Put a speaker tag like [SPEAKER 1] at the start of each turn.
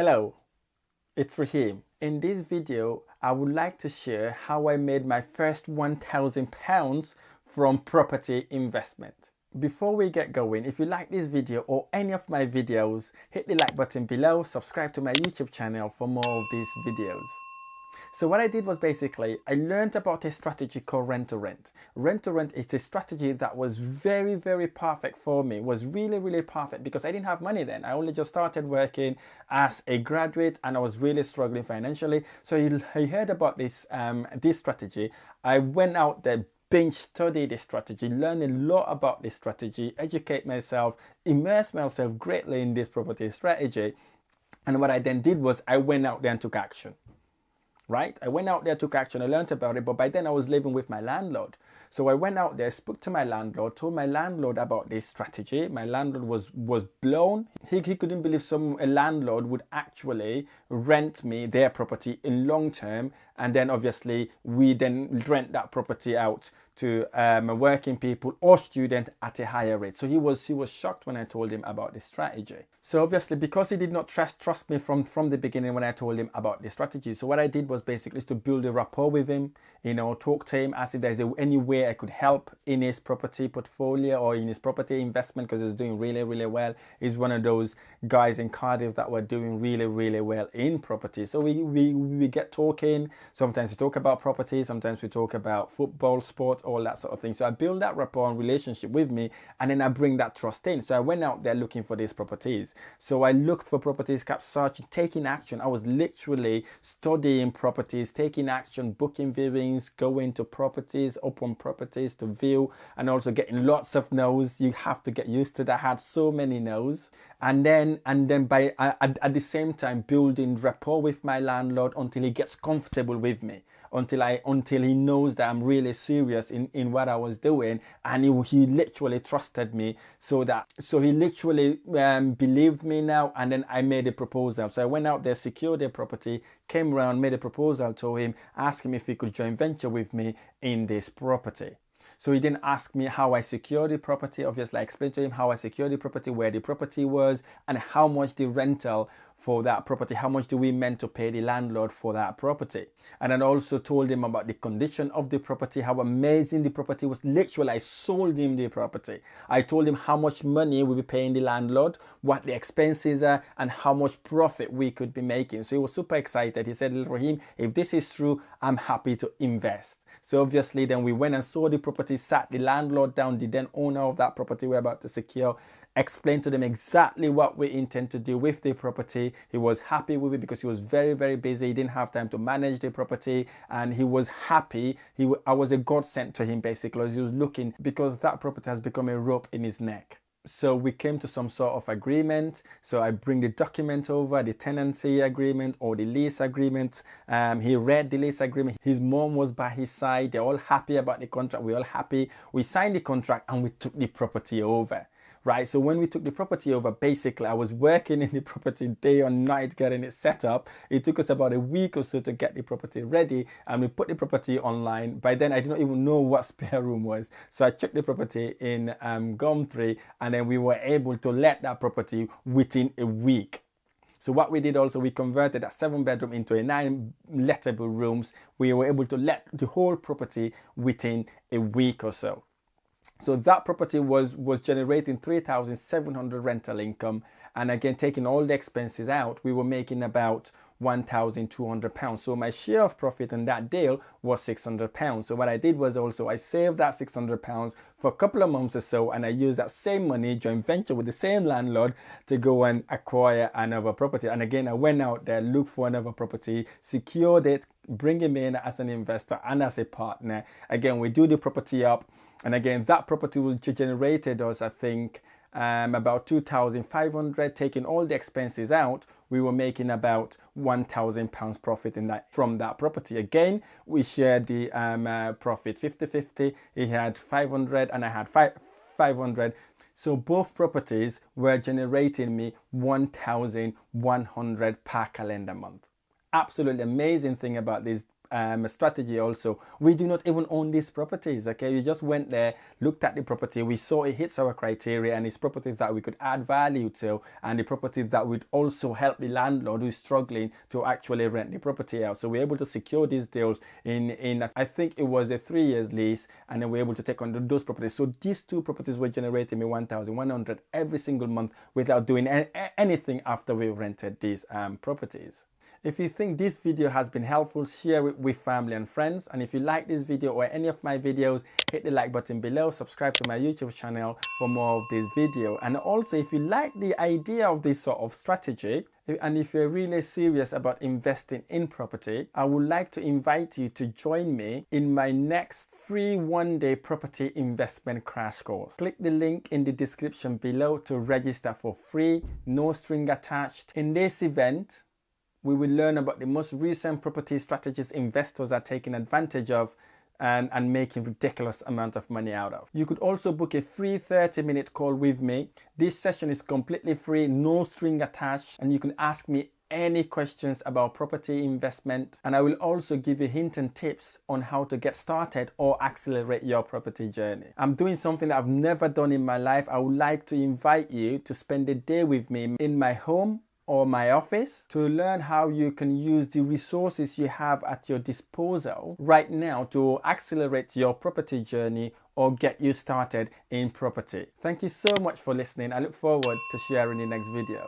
[SPEAKER 1] Hello, it's Rahim. In this video, I would like to share how I made my first £1,000 from property investment. Before we get going, if you like this video or any of my videos, hit the like button below, subscribe to my YouTube channel for more of these videos. So what I did was basically, I learned about a strategy called rent to rent. Rent to rent is a strategy that was very, very perfect for me. It was really, really perfect because I didn't have money then. I only just started working as a graduate and I was really struggling financially. So I heard about this strategy. I went out there, binge study this strategy, learn a lot about this strategy, educate myself, immerse myself greatly in this property strategy. And what I then did was I went out there and took action. Right? I went out there, took action, I learned about it, but by then I was living with my landlord. So I went out there, spoke to my landlord, told my landlord about this strategy. My landlord was blown. He couldn't believe a landlord would actually rent me their property in long term. And then obviously we then rent that property out to working people or student at a higher rate. So he was shocked when I told him about this strategy. So obviously because he did not trust me from the beginning when I told him about the strategy. So what I did was basically to build a rapport with him, talk to him, ask if there's any way I could help in his property portfolio or in his property investment because he's doing really, really well. He's one of those guys in Cardiff that were doing really, really well in property. So we get talking. Sometimes we talk about property, sometimes we talk about football, sport, all that sort of thing. So I build that rapport and relationship with me, and then I bring that trust in. So I went out there looking for these properties. So I looked for properties, kept searching, taking action. I was literally studying properties, taking action, booking viewings, going to properties, open properties to view, and also getting lots of no's. You have to get used to that. I had so many no's. And then by at the same time building rapport with my landlord until he gets comfortable with me, until he knows that I'm really serious in what I was doing, and he literally trusted me, so he literally believed me now. And then I made a proposal. So I went out there, secured a property, came around, made a proposal to him, asked him if he could join venture with me in this property. So he didn't ask me how I secured the property. Obviously, I explained to him how I secured the property, where the property was, and how much the rental for that property, how much do we meant to pay the landlord for that property. And I also told him about the condition of the property, how amazing the property was. Literally, I sold him the property. I told him how much money we'll be paying the landlord, what the expenses are, and how much profit we could be making. So he was super excited. He said, Rahim, if this is true, I'm happy to invest. So obviously then we went and saw the property, sat the landlord down, the then owner of that property we're about to secure, explained to them exactly what we intend to do with the property. He was happy with it because he was very, very busy. He didn't have time to manage the property, and he was happy. I was a godsend to him basically, as he was looking, because that property has become a rope in his neck. So we came to some sort of agreement. So I bring the document over, the tenancy agreement or the lease agreement. He read the lease agreement. His mom was by his side. They're all happy about the contract. We're all happy. We signed the contract and we took the property over. Right, so when we took the property over, basically I was working in the property day and night getting it set up. It took us about a week or so to get the property ready, and we put the property online. By then I did not even know what spare room was, so I checked the property in Gumtree, and then we were able to let that property within a week. So what we did also, we converted that 7-bedroom into a 9 lettable rooms. We were able to let the whole property within a week or so. So that property was generating 3,700 rental income, and again, taking all the expenses out, we were making about £1,200. So my share of profit in that deal was £600. So what I did was also I saved that £600 for a couple of months or so, and I used that same money, joint venture with the same landlord, to go and acquire another property. And again, I went out there, looked for another property, secured it, bring him in as an investor and as a partner. Again, we do the property up, and again, that property was generated us, I think, about 2,500. Taking all the expenses out, we were making about £1,000 profit from that property. Again, we shared the profit 50-50. He had 500 and I had 500. So both properties were generating me 1,100 per calendar month. Absolutely amazing thing about this strategy also. We do not even own these properties, okay? We just went there, looked at the property, we saw it hits our criteria, and it's property that we could add value to, and the property that would also help the landlord who's struggling to actually rent the property out. So we're able to secure these deals in I think it was a 3 years lease, and then we're able to take on those properties. So these two properties were generating me 1,100 every single month without doing anything after we rented these properties. If you think this video has been helpful, share it with family and friends. And if you like this video or any of my videos, hit the like button below, subscribe to my YouTube channel for more of this video. And also, if you like the idea of this sort of strategy, and if you're really serious about investing in property, I would like to invite you to join me in my next free one-day property investment crash course. Click the link in the description below to register for free, no string attached. In this event, we will learn about the most recent property strategies investors are taking advantage of and making ridiculous amount of money out of. You could also book a free 30-minute call with me. This session is completely free, no string attached, and you can ask me any questions about property investment, and I will also give you hints and tips on how to get started or accelerate your property journey. I'm doing something that I've never done in my life. I would like to invite you to spend a day with me in my home or my office to learn how you can use the resources you have at your disposal right now to accelerate your property journey or get you started in property. Thank you so much for listening. I look forward to sharing the next video.